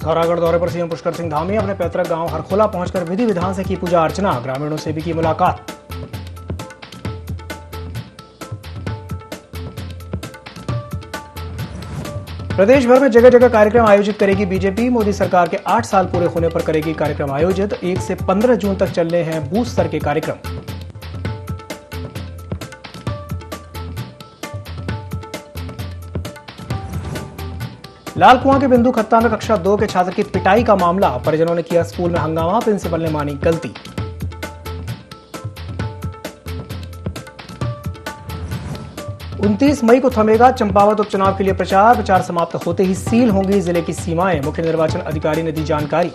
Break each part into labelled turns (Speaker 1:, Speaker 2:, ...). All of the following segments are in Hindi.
Speaker 1: पिथौरागढ़ दौरे पर सीएम पुष्कर सिंह धामी अपने पैतृक गांव हरखोला पहुंचकर विधि विधान से की पूजा अर्चना, ग्रामीणों से भी की मुलाकात। प्रदेश भर में जगह जगह कार्यक्रम आयोजित करेगी बीजेपी। मोदी सरकार के 8 साल पूरे होने पर करेगी कार्यक्रम आयोजित। 1 से 15 जून तक चलने हैं बूथ स्तर के कार्यक्रम। लाल कुआं के बिंदु खत्ता में कक्षा 2 के छात्र की पिटाई का मामला, परिजनों ने किया स्कूल में हंगामा, प्रिंसिपल ने मानी गलती। उनतीस मई को थमेगा चंपावत उपचुनाव के लिए प्रचार समाप्त होते ही सील होंगी जिले की सीमाएं, मुख्य निर्वाचन अधिकारी ने दी जानकारी।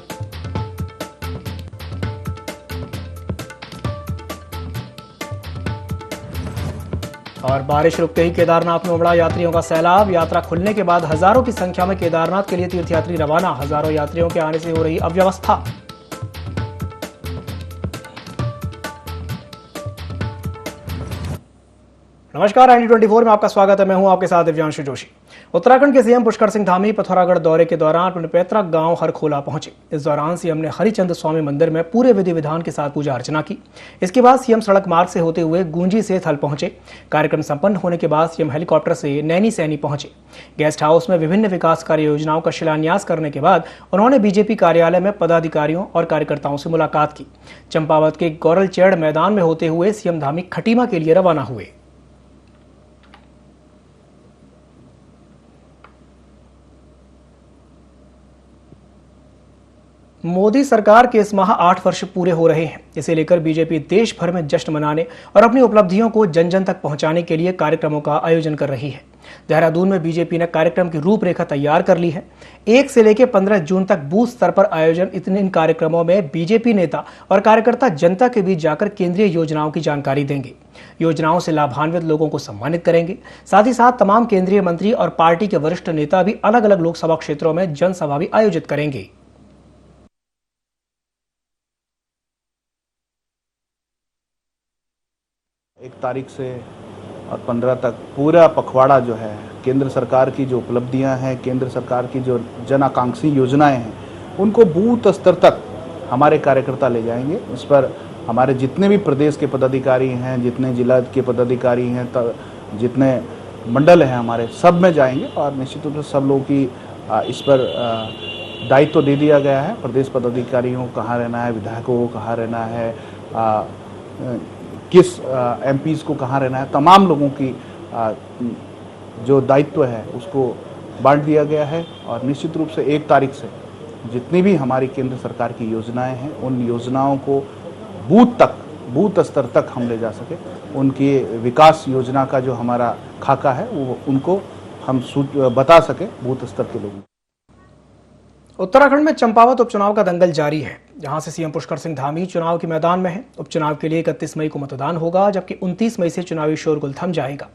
Speaker 1: और बारिश रुकते ही केदारनाथ में उमड़ा यात्रियों का सैलाब, यात्रा खुलने के बाद हजारों की संख्या में केदारनाथ के लिए तीर्थयात्री रवाना, हजारों यात्रियों के आने से हो रही अव्यवस्था। नमस्कार, IND24 में आपका स्वागत है। मैं हूं आपके साथ दिव्यांशु जोशी। उत्तराखंड के सीएम पुष्कर सिंह धामी पिथौरागढ़ दौरे के दौरान अपने पैतृक गांव हरखोला पहुंचे। इस दौरान सीएम ने हरिचंद स्वामी मंदिर में पूरे विधि विधान के साथ पूजा अर्चना की। इसके बाद सीएम सड़क मार्ग से होते हुए गूंजी से थल पहुंचे। कार्यक्रम संपन्न होने के बाद सीएम हेलीकॉप्टर से नैनी सैनी पहुंचे। गेस्ट हाउस में विभिन्न विकास कार्य योजनाओं का शिलान्यास करने के बाद उन्होंने बीजेपी कार्यालय में पदाधिकारियों और कार्यकर्ताओं से मुलाकात की। चंपावत के गौरलचेड़ मैदान में होते हुए सीएम धामी खटीमा के लिए रवाना हुए। मोदी सरकार के इस माह 8 वर्ष पूरे हो रहे हैं। इसे लेकर बीजेपी देश भर में जश्न मनाने और अपनी उपलब्धियों को जन जन तक पहुंचाने के लिए कार्यक्रमों का आयोजन कर रही है। देहरादून में बीजेपी ने कार्यक्रम की रूपरेखा तैयार कर ली है। 1 से लेकर 15 जून तक बूथ स्तर पर आयोजन इन कार्यक्रमों में बीजेपी नेता और कार्यकर्ता जनता के बीच जाकर केंद्रीय योजनाओं की जानकारी देंगे, योजनाओं से लाभान्वित लोगों को सम्मानित करेंगे। साथ ही साथ तमाम केंद्रीय मंत्री और पार्टी के वरिष्ठ नेता भी अलग अलग लोकसभा क्षेत्रों में जनसभा भी आयोजित करेंगे।
Speaker 2: 1 तारीख से और 15 तक पूरा पखवाड़ा जो है, केंद्र सरकार की जो उपलब्धियां हैं, केंद्र सरकार की जो जन आकांक्षी योजनाएं हैं, उनको बूथ स्तर तक हमारे कार्यकर्ता ले जाएंगे। इस पर हमारे जितने भी प्रदेश के पदाधिकारी हैं, जितने जिला के पदाधिकारी हैं, जितने मंडल हैं हमारे, सब में जाएंगे और निश्चित रूप से सब लोगों की इस पर दायित्व दे दिया गया है। प्रदेश पदाधिकारियों को कहाँ रहना है, विधायकों को कहाँ रहना है, किस MPs को कहाँ रहना है, तमाम लोगों की जो दायित्व है उसको बांट दिया गया है। और निश्चित रूप से 1 तारीख से जितनी भी हमारी केंद्र सरकार की योजनाएं हैं, उन योजनाओं को बूथ स्तर तक हम ले जा सके। उनकी विकास योजना का जो हमारा खाका है वो उनको हम बता सके बूथ स्तर के लोगों।
Speaker 1: उत्तराखंड में चंपावत उपचुनाव का दंगल जारी है, जहां से सीएम पुष्कर सिंह धामी चुनाव के मैदान में हैं। उपचुनाव के लिए 31 मई को मतदान होगा, जबकि 29 मई से चुनावी शोरगुल थम जाएगा।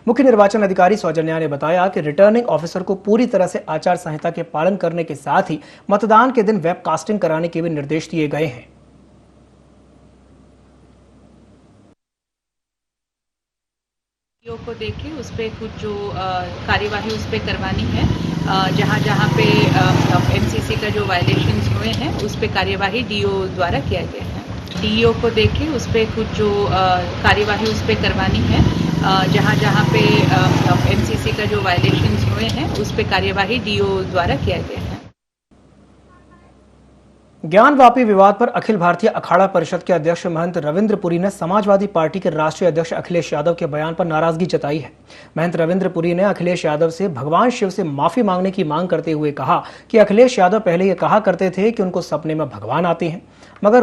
Speaker 1: मुख्य निर्वाचन अधिकारी सौजन्या ने बताया कि रिटर्निंग ऑफिसर को पूरी तरह से आचार संहिता के पालन करने के साथ ही मतदान के दिन वेबकास्टिंग कराने के भी निर्देश दिए गए हैं।
Speaker 3: को देखे उस पर कुछ जो कार्यवाही उस पर करवानी है, जहाँ पे MCC का जो वायलेशंस हुए हैं उस पर कार्यवाही DO द्वारा किया गया है। DO को देखे उस पर कुछ जो कार्यवाही उस पर करवानी है, जहाँ पे MCC का जो वायलेशंस हुए हैं उस पर कार्यवाही DO द्वारा किया गया है।
Speaker 1: ज्ञानवापी विवाद पर अखिल भारतीय अखाड़ा परिषद के अध्यक्ष महंत रविंद्र पुरी ने समाजवादी पार्टी के राष्ट्रीय अध्यक्ष अखिलेश यादव के बयान पर नाराजगी जताई है। महंत रविंद्र पुरी ने अखिलेश यादव से भगवान शिव से माफी मांगने की मांग करते हुए कहा कि अखिलेश यादव पहले ये कहा करते थे कि उनको सपने में भगवान आते हैं, मगर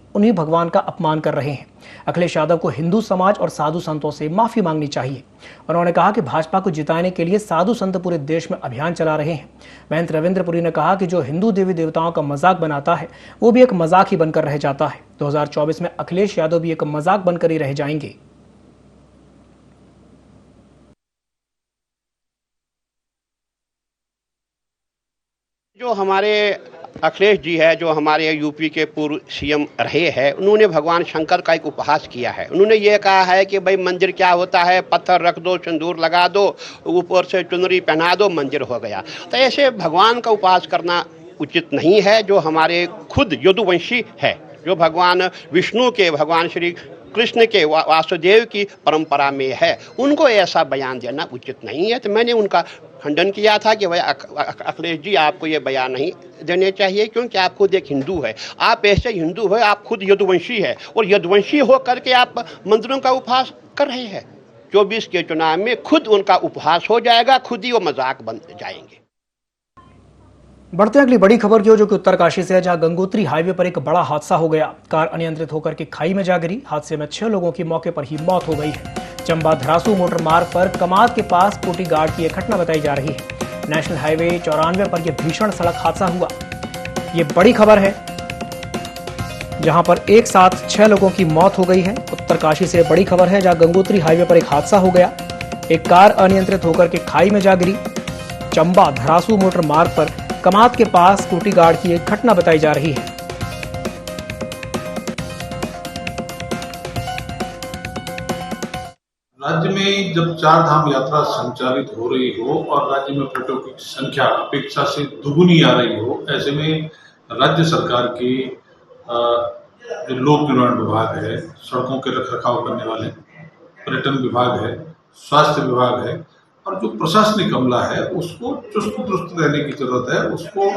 Speaker 1: उन्हीं भगवान का अपमान कर रहे हैं। अखिलेश यादव को हिंदू समाज और साधु संतों से माफी मांगनी चाहिए। उन्होंने कहा कि भाजपा को जिताने के लिए साधु संत पूरे देश में अभियान चला रहे हैं। महंत रविंद्र पुरी ने कहा कि जो हिंदू देवी देवताओं का मजाक बनाता है वो भी एक मजाक ही बनकर रह जाता है। 2024 में अखिलेश यादव भी एक मजाक बनकर ही रह जाएंगे।
Speaker 4: जो हमारे अखिलेश जी है, जो हमारे यूपी के पूर्व CM रहे हैं, उन्होंने भगवान शंकर का एक उपहास किया है। उन्होंने ये कहा है कि भाई मंदिर क्या होता है, पत्थर रख दो, सिंदूर लगा दो, ऊपर से चुनरी पहना दो, मंदिर हो गया। तो ऐसे भगवान का उपहास करना उचित नहीं है। जो हमारे खुद यदुवंशी है, जो भगवान विष्णु के, भगवान श्री कृष्ण के, वासुदेव की परंपरा में है, उनको ऐसा बयान देना उचित नहीं है। तो मैंने उनका खंडन किया था कि भाई अखिलेश जी, आपको ये बयान नहीं देने चाहिए, क्योंकि आप खुद एक हिंदू है, आप ऐसे हिंदू है, आप खुद यदुवंशी है, और यदुवंशी हो करके आप मंदिरों का उपहास कर रहे हैं। 24 के चुनाव में खुद उनका उपहास हो जाएगा, खुद ही वो मजाक बन जाएंगे।
Speaker 1: बढ़ते हैं अगली बड़ी खबर की ओर, जो कि उत्तरकाशी से है, जहां गंगोत्री हाईवे पर एक बड़ा हादसा हो गया। कार अनियंत्रित होकर के खाई में जा गिरी। हादसे में 6 लोगों की मौके पर ही मौत हो गई है। चंबा धरासू मोटर मार्ग पर कमाद के पास कोटी गार्ड की एक घटना बताई जा रही है। नेशनल हाईवे 94 पर यह भीषण सड़क हादसा हुआ। ये बड़ी खबर है, जहां पर एक साथ 6 लोगों की मौत हो गई है। उत्तरकाशी से बड़ी खबर है, जहां गंगोत्री हाईवे पर एक हादसा हो गया। एक कार अनियंत्रित होकर के खाई में जा गिरी। चंबा धरासू मोटर मार्ग पर कमाद के पास कोटी गार्ड की एक घटना बताई जा रही है।
Speaker 5: राज्य में जब 4 धाम यात्रा संचालित हो रही हो और राज्य में पर्यटकों की संख्या अपेक्षा से दुगुनी आ रही हो, ऐसे में राज्य सरकार की जो लोक निर्माण विभाग है, सड़कों के रखरखाव करने वाले पर्यटन विभाग है, स्वास्थ्य विभाग है, और जो प्रशासनिक अमला है, उसको चुस्त दुरुस्त रहने की जरूरत है। उसको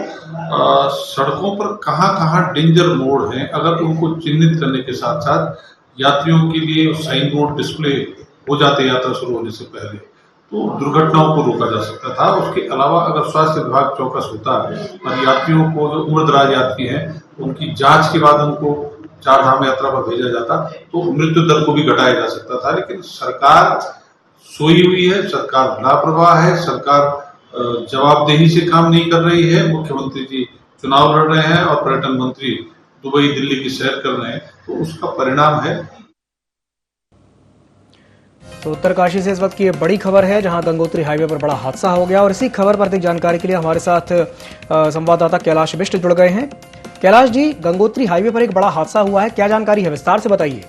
Speaker 5: सड़कों पर कहाँ डेंजर मोड़ हैं, अगर उनको चिन्हित करने के साथ साथ यात्रियों के लिए साइन बोर्ड डिस्प्ले हो जाते यात्रा शुरू होने से पहले, तो दुर्घटनाओं को रोका जा सकता था। उसके अलावा अगर स्वास्थ्य विभाग चौकस होता और यात्रियों को, जो उम्रदराज यात्री हैं, उनकी जांच के बाद उनको 4 धाम यात्रा पर भेजा जाता, तो मृत्यु दर को भी घटाया जा सकता था। लेकिन सरकार सोई हुई है, सरकार लापरवाह है, सरकार जवाबदेही से काम नहीं कर रही है। मुख्यमंत्री जी चुनाव लड़ रहे हैं और पर्यटन मंत्री दुबई दिल्ली की सैर कर रहे हैं, तो उसका परिणाम है।
Speaker 1: तो उत्तरकाशी से इस वक्त की ये बड़ी खबर है, जहां गंगोत्री हाईवे पर बड़ा हादसा हो गया। और इसी खबर पर अधिक जानकारी के लिए हमारे साथ संवाददाता कैलाश बिष्ट जुड़ गए हैं। कैलाश जी, गंगोत्री हाईवे पर एक बड़ा हादसा हुआ है, क्या जानकारी है, विस्तार से बताइए।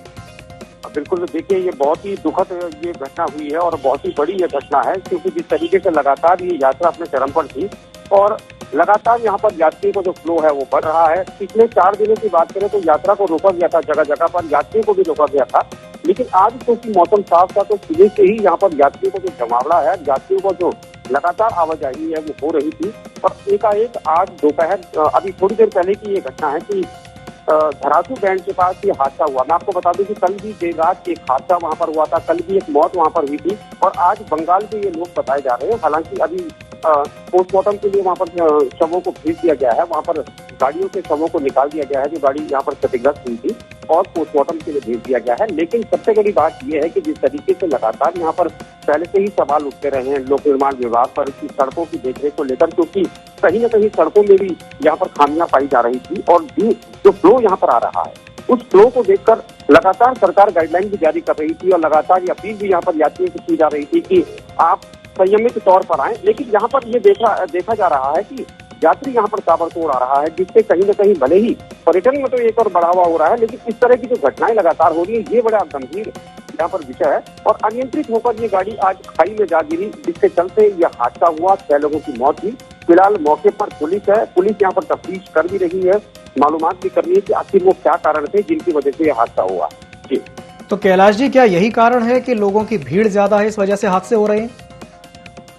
Speaker 6: बिल्कुल, देखिए, ये बहुत ही दुखद ये घटना हुई है और बहुत ही बड़ी ये घटना है, क्योंकि जिस तरीके से लगातार ये यात्रा अपने चरम पर थी और लगातार यहाँ पर यात्रियों का जो फ्लो है वो बढ़ रहा है। पिछले 4 दिनों की बात करें तो यात्रा को रोका गया था, जगह जगह पर यात्रियों को भी रोका गया था। लेकिन आज क्योंकि मौसम साफ था, तो सुबह से ही यहाँ पर यात्रियों को जो जमावड़ा है, यात्रियों को जो लगातार आवाजाही है वो हो रही थी। और एकाएक आज दोपहर, अभी थोड़ी देर पहले की ये घटना है कि धरासू बैंड के पास ये हादसा हुआ। मैं आपको बता दूं कि कल भी देर रात एक हादसा वहां पर हुआ था, कल भी एक मौत वहां पर हुई थी और आज बंगाल के ये लोग बताए जा रहे हैं। हालांकि अभी पोस्टमार्टम के लिए वहां पर शवों को भेज दिया गया है, वहां पर गाड़ियों से शवों को निकाल दिया गया है, जो गाड़ी यहाँ पर क्षतिग्रस्त हुई थी, और पोस्टमार्टम के लिए भेज दिया गया है। लेकिन सबसे बड़ी बात यह है कि जिस तरीके से लगातार यहाँ पर पहले से ही सवाल उठते रहे हैं लोक निर्माण विभाग पर कि सड़कों की देखरेख को लेकर, क्योंकि कहीं न कहीं सड़कों में भी यहाँ पर खामियां पाई जा रही थी और जो फ्लो यहाँ पर आ रहा है, उस फ्लो को देखकर लगातार सरकार गाइडलाइन भी जारी कर रही थी और लगातार ये अपील भी यहाँ पर यात्रियों से की जा रही थी कि आप संयमित तौर पर आए। लेकिन यहाँ पर ये देखा जा रहा है कि यात्री यहाँ पर ताबड़तोड़ आ रहा है, जिससे कहीं न कहीं भले ही पर्यटन में तो एक और बढ़ावा हो रहा है, लेकिन इस तरह की जो घटनाएं लगातार हो रही है, ये बड़ा गंभीर यहाँ पर विषय है। और अनियंत्रित होकर ये गाड़ी आज खाई में जा गिरी, जिसके चलते यह हादसा हुआ, 6 लोगों की मौत हुई। फिलहाल मौके पर पुलिस है, पुलिस यहाँ पर तफ्तीश कर भी रही है, मालूमात भी कर रही है कि आखिर वो क्या कारण थे जिनकी वजह से यह हादसा हुआ। जी,
Speaker 1: तो कैलाश जी, क्या यही कारण है कि लोगों की भीड़ ज्यादा है, इस वजह से हादसे हो रहे हैं?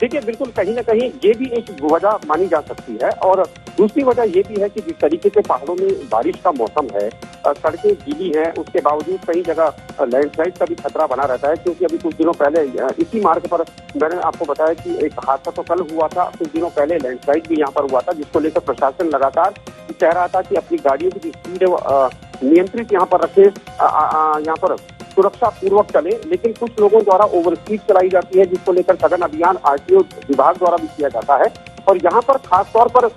Speaker 6: देखिए, बिल्कुल कहीं न कहीं ये भी एक वजह मानी जा सकती है और दूसरी वजह ये भी है कि जिस तरीके से पहाड़ों में बारिश का मौसम है, सड़कें गीली हैं, उसके बावजूद कई जगह लैंडस्लाइड का भी खतरा बना रहता है। क्योंकि अभी कुछ दिनों पहले इसी मार्ग पर मैंने आपको बताया कि एक हादसा तो कल हुआ था, कुछ दिनों पहले लैंडस्लाइड भी यहाँ पर हुआ था, जिसको लेकर प्रशासन लगातार कह रहा था कि अपनी गाड़ियों की स्पीड नियंत्रित यहाँ पर रखे, यहाँ पर सुरक्षा पूर्वक चले। लेकिन कुछ लोगों द्वारा ओवर स्पीड चलाई जाती है, जिसको लेकर सघन अभियान आरटीओ विभाग द्वारा भी किया जाता है। और यहाँ पर खासतौर पर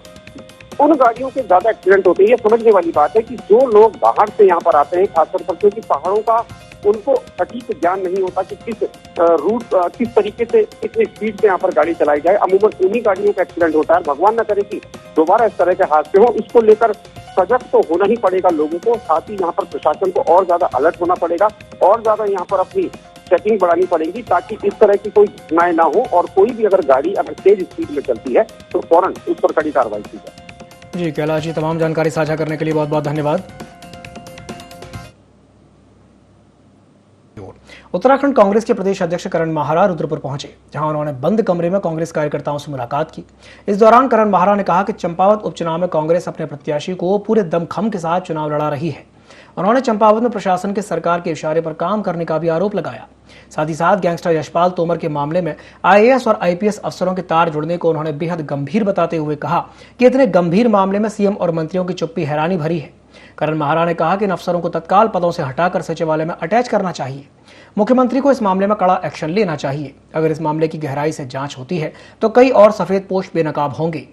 Speaker 6: उन गाड़ियों के ज्यादा एक्सीडेंट होते हैं। ये समझने वाली बात है कि जो लोग बाहर से यहाँ पर आते हैं, खासतौर पर क्योंकि पहाड़ों का उनको सटीक ज्ञान नहीं होता कि किस रूट, किस तरीके से कितनी स्पीड से यहाँ पर गाड़ी चलाई जाए, अमूमन उन्हीं गाड़ियों का एक्सीडेंट होता है। भगवान न करे कि दोबारा इस तरह के हादसे हो, इसको लेकर सजग तो होना ही पड़ेगा लोगों को। साथ ही यहाँ पर प्रशासन को और ज्यादा अलर्ट होना पड़ेगा और ज्यादा यहाँ पर अपनी चेकिंग बढ़ानी पड़ेगी, ताकि इस तरह की कोई घटनाएं ना हो और कोई भी अगर गाड़ी अगर तेज स्पीड में चलती है तो फौरन उस पर कड़ी कार्रवाई की जाए।
Speaker 1: जी कैलाश जी, तमाम जानकारी साझा करने के लिए बहुत बहुत धन्यवाद। उत्तराखंड कांग्रेस के प्रदेश अध्यक्ष करण माहरा रुद्रपुर पहुंचे, जहां उन्होंने बंद कमरे में कांग्रेस कार्यकर्ताओं से मुलाकात की। इस दौरान करण माहरा ने कहा कि चंपावत उपचुनाव में कांग्रेस अपने प्रत्याशी को पूरे दमखम के साथ चुनाव लड़ा रही है। उन्होंने चंपावत में प्रशासन के सरकार के इशारे पर काम करने का भी आरोप लगाया। साथ ही साथ गैंगस्टर यशपाल तोमर के मामले में IAS और IPS अफसरों के तार जुड़ने को उन्होंने बेहद गंभीर बताते हुए कहा कि इतने गंभीर मामले में सीएम और मंत्रियों की चुप्पी हैरानी भरी है। करण माहरा ने कहा कि इन अफसरों को तत्काल पदों से हटाकर सचिवालय में अटैच करना चाहिए। मुख्यमंत्री को इस मामले में कड़ा एक्शन लेना चाहिए। अगर इस मामले की गहराई से जांच होती है तो कई और सफेद पोश बेनकाब होंगे।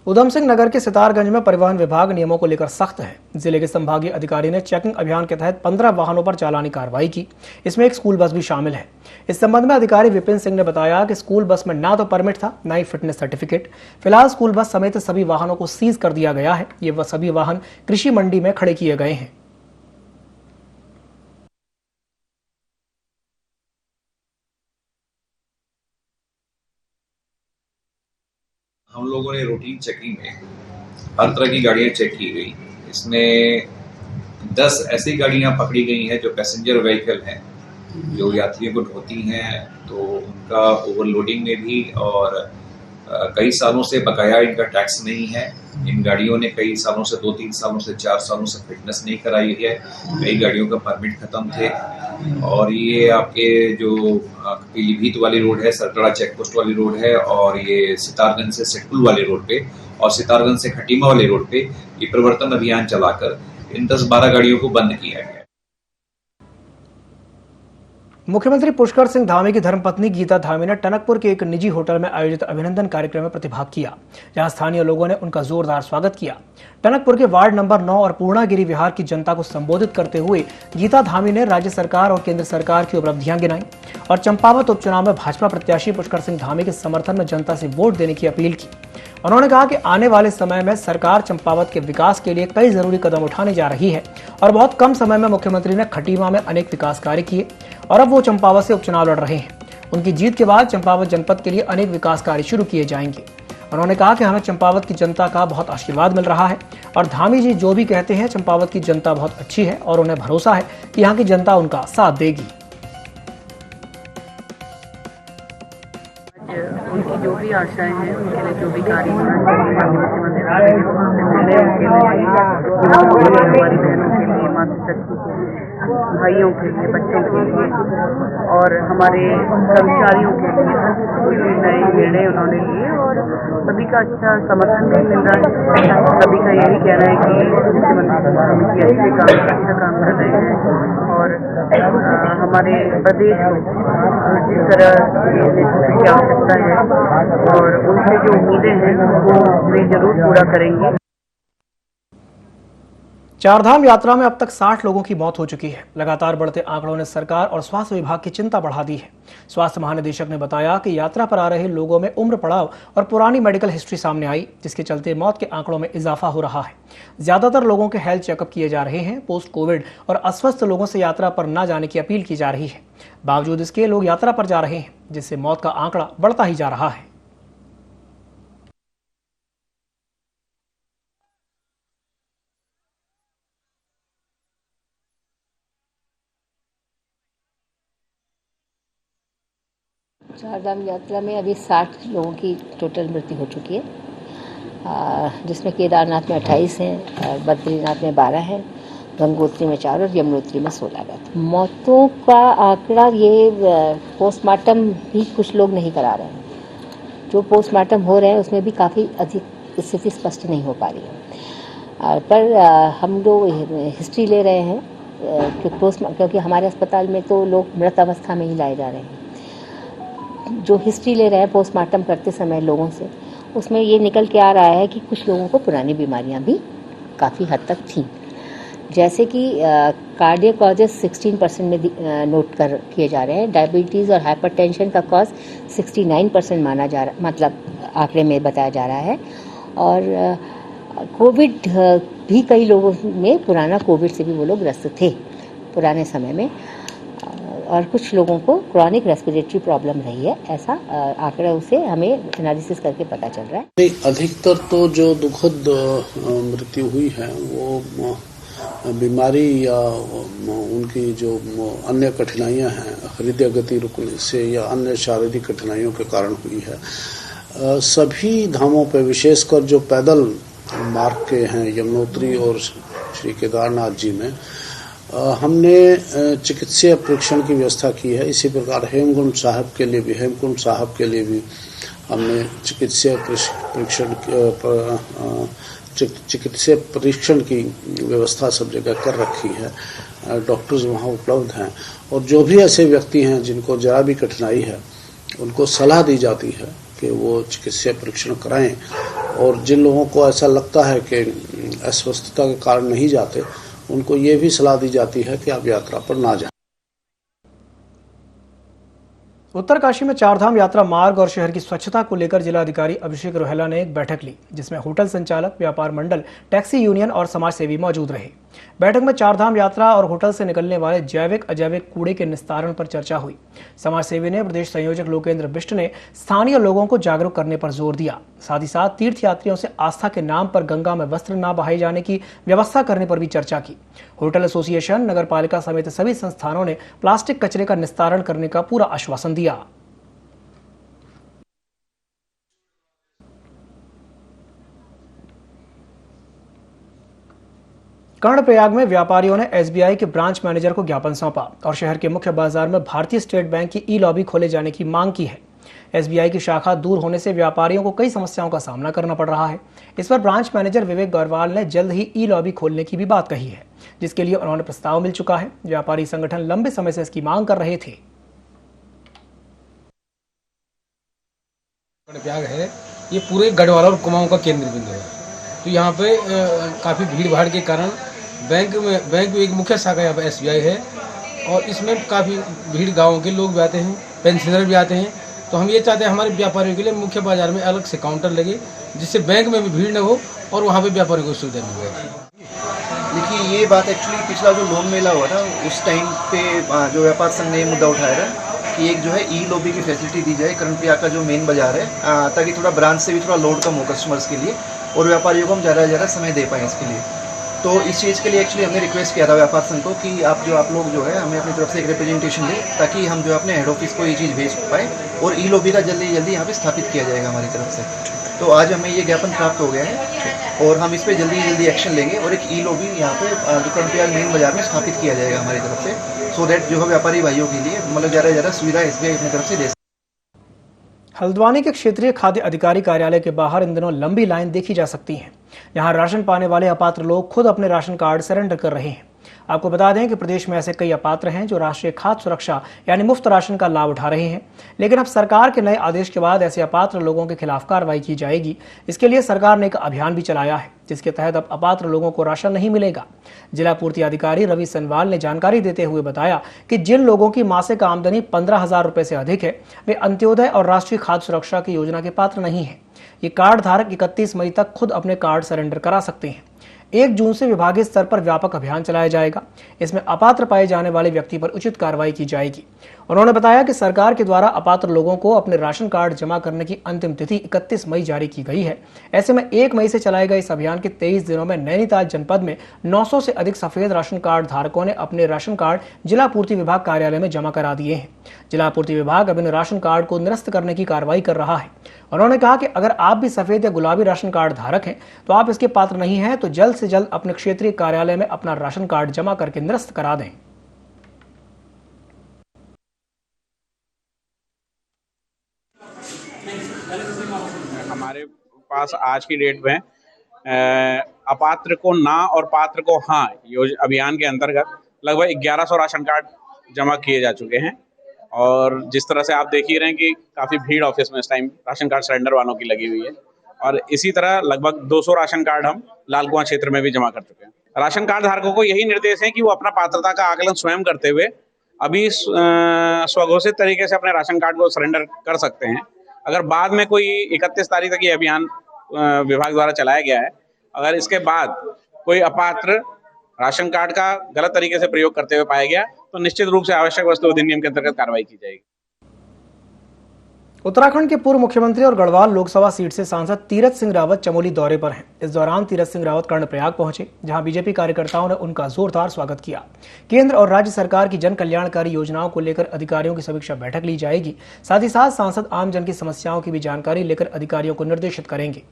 Speaker 1: उधम सिंह नगर के सितारगंज में परिवहन विभाग नियमों को लेकर सख्त है। जिले के संभागीय अधिकारी ने चेकिंग अभियान के तहत 15 वाहनों पर चालानी कार्रवाई की। इसमें एक स्कूल बस भी शामिल है। इस संबंध में अधिकारी विपिन सिंह ने बताया कि स्कूल बस में ना तो परमिट था, ना ही फिटनेस सर्टिफिकेट। फिलहाल स्कूल बस समेत सभी वाहनों को सीज कर दिया गया है। ये सभी वाहन कृषि मंडी में खड़े किए गए हैं।
Speaker 7: हम लोगों ने रूटीन चेकिंग में हर तरह की गाड़ियां चेक की गई। इसमें 10 ऐसी गाड़ियां पकड़ी गई हैं जो पैसेंजर व्हीकल हैं, जो यात्रियों को ढोती हैं, तो उनका ओवरलोडिंग में भी और कई सालों से बकाया इनका टैक्स नहीं है। इन गाड़ियों ने कई सालों से 2-3 सालों से 4 सालों से फिटनेस नहीं कराई है। कई गाड़ियों का परमिट खत्म थे। और ये आपके जो पीलीभीत वाली रोड है, सरकड़ा चेक पोस्ट वाली रोड है, और ये सितारगंज से सिटकुल वाले रोड पे और सितारगंज से खटीमा वाले रोड पे ये प्रवर्तन अभियान चलाकर इन 10-12 गाड़ियों को बंद किया गया।
Speaker 1: मुख्यमंत्री पुष्कर सिंह धामी की धर्मपत्नी गीता धामी ने टनकपुर के एक निजी होटल में आयोजित अभिनंदन कार्यक्रम में प्रतिभाग किया, जहां स्थानीय लोगों ने उनका जोरदार स्वागत किया। टनकपुर के वार्ड नंबर 9 और पूर्णागिरी विहार की जनता को संबोधित करते हुए गीता धामी ने राज्य सरकार और केंद्र सरकार की उपलब्धियां गिनाई और चंपावत उपचुनाव में भाजपा प्रत्याशी पुष्कर सिंह धामी के समर्थन में जनता से वोट देने की अपील की। उन्होंने कहा कि आने वाले समय में सरकार चंपावत के विकास के लिए कई जरूरी कदम उठाने जा रही है और बहुत कम समय में मुख्यमंत्री ने खटीमा में अनेक विकास कार्य किए और अब वो चंपावत से उपचुनाव लड़ रहे हैं। उनकी जीत के बाद चंपावत जनपद के लिए अनेक विकास कार्य शुरू किए जाएंगे। उन्होंने कहा कि हमें चंपावत की जनता का बहुत आशीर्वाद मिल रहा है और धामी जी जो भी कहते हैं, चंपावत की जनता बहुत अच्छी है और उन्हें भरोसा है कि यहाँ की जनता उनका साथ देगी।
Speaker 8: उनकी जो भी आशाएं हैं, उनके लिए जो भी कार्य होना चाहिए, मुख्यमंत्री आ रहे हैं, उससे पहले उनके लिए, हमारी बहनों के लिए, मातृशक्ति के लिए, भाइयों के लिए, बच्चों के लिए और हमारे कर्मचारियों के लिए कोई भी नए निर्णय उन्होंने लिए और सभी का अच्छा समर्थन भी मिल रहा है। सभी का यही कहना है कि मुख्यमंत्री अच्छा काम कर रहे हैं और हमारे प्रदेश में जिस तरह की आवश्यकता है और उनसे जो उम्मीदें हैं वो वे जरूर पूरा करेंगे।
Speaker 1: चारधाम यात्रा में अब तक 60 लोगों की मौत हो चुकी है। लगातार बढ़ते आंकड़ों ने सरकार और स्वास्थ्य विभाग की चिंता बढ़ा दी है। स्वास्थ्य महानिदेशक ने बताया कि यात्रा पर आ रहे लोगों में उम्र, पड़ाव और पुरानी मेडिकल हिस्ट्री सामने आई, जिसके चलते मौत के आंकड़ों में इजाफा हो रहा है। ज्यादातर लोगों के हेल्थ चेकअप किए जा रहे हैं। पोस्ट कोविड और अस्वस्थ लोगों से यात्रा पर न जाने की अपील की जा रही है। बावजूद इसके लोग यात्रा पर जा रहे हैं, जिससे मौत का आंकड़ा बढ़ता ही जा रहा है।
Speaker 9: चारधाम यात्रा में अभी 60 लोगों की टोटल मृत्यु हो चुकी है, जिसमें केदारनाथ में 28 हैं, बद्रीनाथ में 12 हैं, गंगोत्री में 4 और यमुनोत्री में 16 हैं। मौतों का आंकड़ा ये पोस्टमार्टम भी कुछ लोग नहीं करा रहे हैं। जो पोस्टमार्टम हो रहे हैं उसमें भी काफ़ी अधिक स्थिति स्पष्ट नहीं हो पा रही है। पर हम लोग हिस्ट्री ले रहे हैं क्योंकि हमारे अस्पताल में तो लोग मृत अवस्था में ही लाए जा रहे हैं। जो हिस्ट्री ले रहे हैं पोस्टमार्टम करते समय लोगों से, उसमें ये निकल के आ रहा है कि कुछ लोगों को पुरानी बीमारियां भी काफ़ी हद तक थी, जैसे कि कार्डियक कॉजेस 16% में नोट किए जा रहे हैं। डायबिटीज़ और हाइपरटेंशन का कॉज 69% माना जा रहा, मतलब आंकड़े में बताया जा रहा है। और कोविड भी कई लोगों में, पुराना कोविड से भी वो लोग ग्रस्त थे पुराने समय में। और कुछ लोगों को क्रॉनिक रेस्पिरेटरी प्रॉब्लम रही है, ऐसा आंकड़ा उसे हमें एनालिसिस करके पता चल रहा है।
Speaker 10: अधिकतर तो जो दुखद मृत्यु हुई है वो बीमारी या उनकी जो अन्य कठिनाइयां हैं, हृदय गति रुकने से या अन्य शारीरिक कठिनाइयों के कारण हुई है। सभी धामों पर, विशेषकर जो पैदल मार्ग के हैं यमुनोत्री और श्री केदारनाथ जी में, हमने चिकित्सीय परीक्षण की व्यवस्था की है। इसी प्रकार हेमकुंड साहब के लिए भी हमने चिकित्सीय परीक्षण की व्यवस्था सब जगह कर रखी है। डॉक्टर्स वहाँ उपलब्ध हैं और जो भी ऐसे व्यक्ति हैं जिनको जरा भी कठिनाई है उनको सलाह दी जाती है कि वो चिकित्सीय परीक्षण कराएं, और जिन लोगों को ऐसा लगता है कि अस्वस्थता के कारण नहीं जाते उनको ये भी सलाह दी जाती है कि आप यात्रा पर ना जाएं।
Speaker 1: उत्तरकाशी में चारधाम यात्रा मार्ग और शहर की स्वच्छता को लेकर जिलाधिकारी अभिषेक रोहेला ने एक बैठक ली, जिसमें होटल संचालक, व्यापार मंडल, टैक्सी यूनियन और समाज सेवी मौजूद रहे। बैठक में चारधाम यात्रा और होटल से निकलने वाले जैविक अजैविक कूड़े के निस्तारण पर चर्चा हुई। समाज सेवी ने प्रदेश संयोजक लोकेंद्र बिष्ट ने स्थानीय लोगों को जागरूक करने पर जोर दिया। साथ ही साथ तीर्थयात्रियों से आस्था के नाम पर गंगा में वस्त्र न बहाए जाने की व्यवस्था करने पर भी चर्चा की। होटल एसोसिएशन, नगर पालिका समेत सभी संस्थानों ने प्लास्टिक कचरे का निस्तारण करने का पूरा आश्वासन दिया। कर्णप्रयाग में व्यापारियों ने एसबीआई के ब्रांच मैनेजर को ज्ञापन सौंपा और शहर के मुख्य बाजार में भारतीय स्टेट बैंक की ई-लॉबी खोले जाने की मांग की है। एसबीआई की शाखा दूर होने से व्यापारियों को कई समस्याओं का सामना करना पड़ रहा है। इस पर ब्रांच मैनेजर विवेक गौरवाल ने जल्द ही ई-लॉबी खोलने की भी बात कही है, जिसके लिए उन्होंने प्रस्ताव मिल चुका है। व्यापारी संगठन लंबे समय से इसकी मांग कर रहे थे।
Speaker 11: कर्णप्रयाग है, ये पूरे गढ़वाल और कुमाऊं का केंद्र बिंदु है। तो यहाँ पे काफ़ी भीड़ भाड़ के कारण बैंक में एक मुख्य शाखा यहाँ पे एसबीआई है और इसमें काफ़ी भीड़, गाँव के लोग भी आते हैं, पेंशनर भी आते हैं। तो हम ये चाहते हैं हमारे व्यापारियों के लिए मुख्य बाजार में अलग से काउंटर लगे, जिससे बैंक में भी भीड़ न हो और वहाँ पे व्यापारियों को सुविधा मिल जाए।
Speaker 12: देखिए, ये बात एक्चुअली पिछला जो लोन मेला हुआ था उस टाइम पे जो व्यापार संघ ने मुद्दा उठाया था कि एक जो है ई-लॉबी की फैसिलिटी दी जाए कर्णप्रयाग का जो मेन बाजार है, ताकि थोड़ा ब्रांच से भी थोड़ा लोड कम हो कस्टमर्स के लिए और व्यापारियों को हम ज़्यादा समय दे पाएँ इसके लिए। तो इस चीज़ के लिए एक्चुअली हमने रिक्वेस्ट किया था व्यापार संघ को कि आप लोग जो है हमें अपनी तरफ से एक रिप्रेजेंटेशन दें, ताकि हम जो अपने हेड ऑफिस को ये चीज़ भेज पाए और ई-लॉबी का जल्दी यहाँ पे स्थापित किया जाएगा हमारी तरफ से। तो आज हमें ये ज्ञापन प्राप्त हो गया है और हम इस पर जल्दी एक्शन लेंगे और एक ई-लॉबी यहाँ पे जो कर्णप्रयाग मेन बाजार में स्थापित किया जाएगा हमारी तरफ से, सो दैट जो है व्यापारी भाइयों के लिए मतलब ज़्यादा सुविधा एसबीआई अपनी तरफ से दे।
Speaker 1: हल्द्वानी के क्षेत्रीय खाद्य अधिकारी कार्यालय के बाहर इन दिनों लंबी लाइन देखी जा सकती है। यहां राशन पाने वाले अपात्र लोग खुद अपने राशन कार्ड सरेंडर कर रहे हैं। आपको बता दें कि प्रदेश में ऐसे कई अपात्र हैं जो राष्ट्रीय खाद्य सुरक्षा यानी मुफ्त राशन का लाभ उठा रहे हैं, लेकिन अब सरकार के नए आदेश के बाद ऐसे अपात्र लोगों के खिलाफ कार्रवाई की जाएगी। इसके लिए सरकार ने एक अभियान भी चलाया है, जिसके तहत अब अपात्र लोगों को राशन नहीं मिलेगा। जिला पूर्ति अधिकारी रवि सनवाल ने जानकारी देते हुए बताया कि जिन लोगों की मासिक आमदनी 15,000 रुपए से अधिक है, वे अंत्योदय और राष्ट्रीय खाद्य सुरक्षा की योजना के पात्र नहीं है। ये कार्ड धारक 31 मई तक खुद अपने कार्ड सरेंडर करा सकते हैं। 1 जून से विभागीय स्तर पर व्यापक अभियान चलाया जाएगा। इसमें अपात्र पाए जाने वाले व्यक्ति पर उचित कार्रवाई की जाएगी। उन्होंने बताया कि सरकार के द्वारा अपात्र लोगों को अपने राशन कार्ड जमा करने की अंतिम तिथि 31 मई जारी की गई है। ऐसे में 1 मई से चलाए गए इस अभियान के 23 दिनों में नैनीताल जनपद में 900 से अधिक सफेद राशन कार्ड धारकों ने अपने राशन कार्ड जिला पूर्ति विभाग कार्यालय में जमा करा दिए हैं। जिला पूर्ति विभाग अब इन राशन कार्ड को निरस्त करने की कार्रवाई कर रहा है। उन्होंने कहा कि अगर आप भी सफेद या गुलाबी राशन कार्ड धारक हैं तो आप इसके पात्र नहीं हैं, तो जल्द से जल्द अपने क्षेत्रीय कार्यालय में अपना राशन कार्ड जमा करके निरस्त करा दें।
Speaker 13: हमारे पास आज की डेट में अपात्र को ना और पात्र को हाँ अभियान के अंतर्गत लगभग 1100 राशन कार्ड जमा किए जा चुके हैं। और जिस तरह से आप देख ही रहे हैं कि काफ़ी भीड़ ऑफिस में इस टाइम राशन कार्ड सरेंडर वालों की लगी हुई है। और इसी तरह लगभग 200 राशन कार्ड हम लाल कुआं क्षेत्र में भी जमा कर चुके हैं। राशन कार्ड धारकों को यही निर्देश है कि वो अपना पात्रता का आकलन स्वयं करते हुए अभी स्वघोषित तरीके से अपने राशन कार्ड को सरेंडर कर सकते हैं। अगर बाद में कोई 31 तारीख तक ये अभियान विभाग द्वारा चलाया गया है, अगर इसके बाद कोई अपात्र राशन कार्ड का गलत तरीके से प्रयोग करते हुए पाया गया तो निश्चित रूप से आवश्यक वस्तु अधिनियम के अंतर्गत कार्रवाई की जाएगी।
Speaker 1: उत्तराखंड के पूर्व मुख्यमंत्री और गढ़वाल लोकसभा सीट से सांसद तीरथ सिंह रावत चमोली दौरे पर हैं। इस दौरान तीरथ सिंह रावत कर्णप्रयाग पहुंचे, जहां बीजेपी कार्यकर्ताओं ने उनका जोरदार स्वागत किया। केंद्र और राज्य सरकार की जन कल्याणकारी योजनाओं को लेकर अधिकारियों की समीक्षा बैठक ली जाएगी। साथ ही साथ सांसद आम जन की समस्याओं की भी जानकारी लेकर अधिकारियों को निर्देशित करेंगे।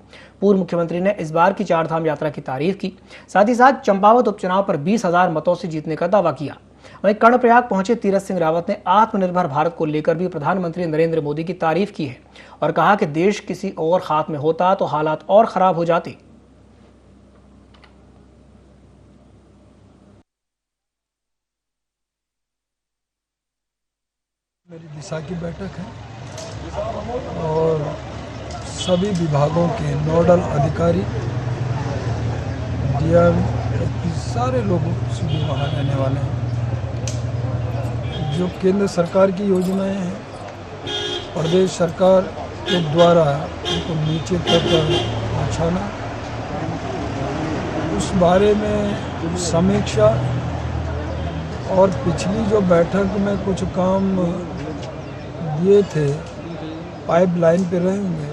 Speaker 1: पूर्व मुख्यमंत्री ने इस बार की चारधाम यात्रा की तारीफ की। साथ ही साथ चंपावत उपचुनाव पर 20,000 मतों से जीतने का दावा किया। वहीं कर्णप्रयाग पहुंचे तीरथ सिंह रावत ने आत्मनिर्भर भारत को लेकर भी प्रधानमंत्री नरेंद्र मोदी की तारीफ की है और कहा कि देश किसी और हाथ में होता तो हालात और खराब हो जाते।
Speaker 14: मेरी दिशा की बैठक है और सभी विभागों के नोडल अधिकारी डीएम सारे लोग सभी वहाँ रहने वाले हैं। जो केंद्र सरकार की योजनाएं हैं, प्रदेश सरकार के द्वारा उनको नीचे तक पहुँचाना, उस बारे में समीक्षा और पिछली जो बैठक में कुछ काम दिए थे पाइपलाइन पे रहेंगे,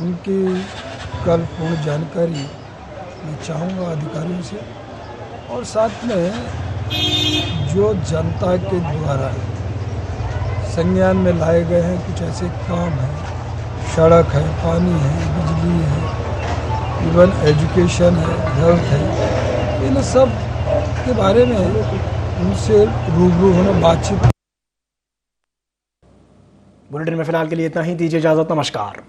Speaker 14: उनकी कल पूर्ण जानकारी मैं चाहूँगा अधिकारियों से। और साथ में जो जनता के द्वारा संज्ञान में लाए गए हैं कुछ ऐसे काम हैं, सड़क है, पानी है, बिजली है, इवन एजुकेशन है, हेल्थ है, इन सब के बारे में उनसे रूबरू होना, बातचीत।
Speaker 1: बुलेटिन में फिलहाल के लिए इतना ही। दीजिए इजाजत। नमस्कार।